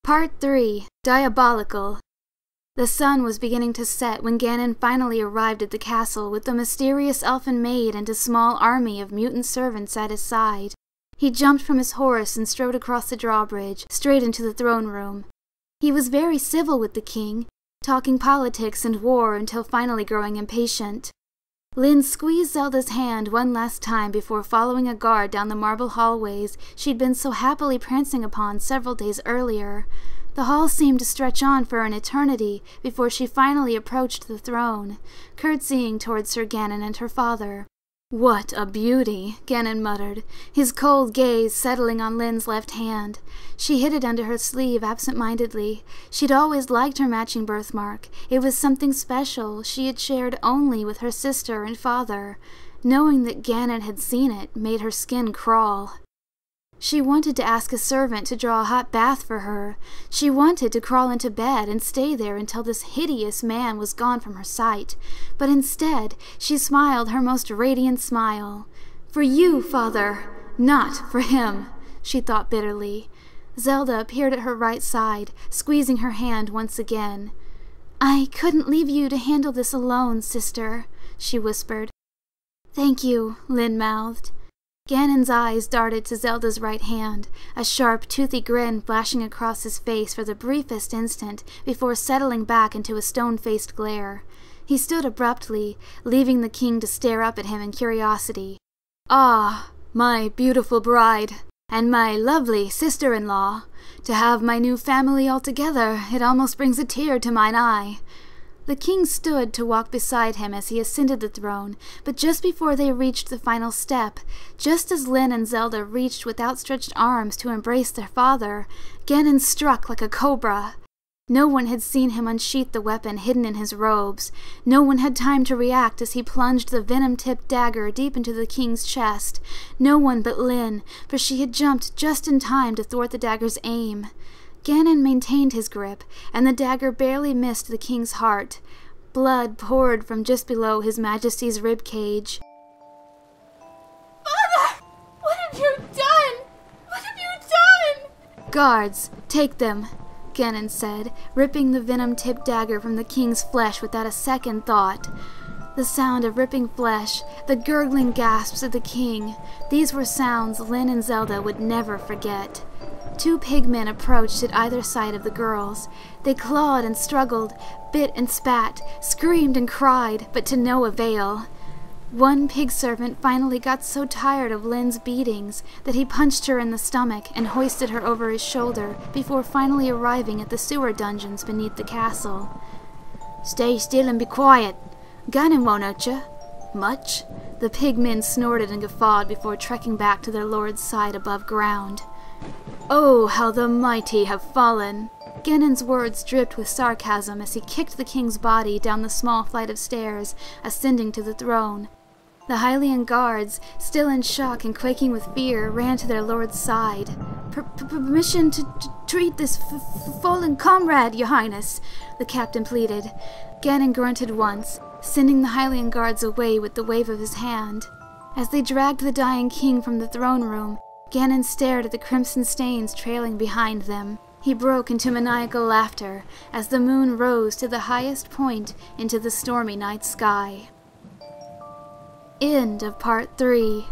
Part 3. Diabolical. The sun was beginning to set when Ganon finally arrived at the castle with the mysterious elfin maid and a small army of mutant servants at his side. He jumped from his horse and strode across the drawbridge, straight into the throne room. He was very civil with the king, talking politics and war until finally growing impatient. Lynn squeezed Zelda's hand one last time before following a guard down the marble hallways she'd been so happily prancing upon several days earlier. The hall seemed to stretch on for an eternity before she finally approached the throne, curtsying towards Sir Ganon and her father. "What a beauty," Ganon muttered, his cold gaze settling on Lynn's left hand. She hid it under her sleeve absent-mindedly. She'd always liked her matching birthmark. It was something special she had shared only with her sister and father. Knowing that Ganon had seen it made her skin crawl. She wanted to ask a servant to draw a hot bath for her. She wanted to crawl into bed and stay there until this hideous man was gone from her sight. But instead, she smiled her most radiant smile. "For you, father, not for him," she thought bitterly. Zelda appeared at her right side, squeezing her hand once again. "I couldn't leave you to handle this alone, sister," she whispered. "Thank you," Lynn mouthed. Ganon's eyes darted to Zelda's right hand, a sharp, toothy grin flashing across his face for the briefest instant before settling back into a stone-faced glare. He stood abruptly, leaving the king to stare up at him in curiosity. "Ah, my beautiful bride, and my lovely sister-in-law. To have my new family all together, it almost brings a tear to mine eye." The king stood to walk beside him as he ascended the throne, but just before they reached the final step, just as Lynn and Zelda reached with outstretched arms to embrace their father, Ganon struck like a cobra. No one had seen him unsheath the weapon hidden in his robes. No one had time to react as he plunged the venom-tipped dagger deep into the king's chest. No one but Lynn, for she had jumped just in time to thwart the dagger's aim. Ganon maintained his grip, and the dagger barely missed the king's heart. Blood poured from just below his majesty's rib cage. "Father! What have you done? What have you done?" "Guards, take them," Ganon said, ripping the venom-tipped dagger from the king's flesh without a second thought. The sound of ripping flesh, the gurgling gasps of the king, these were sounds Lynn and Zelda would never forget. Two pigmen approached at either side of the girls. They clawed and struggled, bit and spat, screamed and cried, but to no avail. One pig servant finally got so tired of Lynn's beatings that he punched her in the stomach and hoisted her over his shoulder before finally arriving at the sewer dungeons beneath the castle. "Stay still and be quiet. Ganon won't hurt you. Much." The pigmen snorted and guffawed before trekking back to their lord's side above ground. "Oh, how the mighty have fallen!" Ganon's words dripped with sarcasm as he kicked the king's body down the small flight of stairs, ascending to the throne. The Hylian guards, still in shock and quaking with fear, ran to their lord's side. Permission to treat this fallen comrade, your highness," the captain pleaded. Ganon grunted once, sending the Hylian guards away with the wave of his hand. As they dragged the dying king from the throne room, Ganon stared at the crimson stains trailing behind them. He broke into maniacal laughter as the moon rose to the highest point into the stormy night sky. End of Part 3.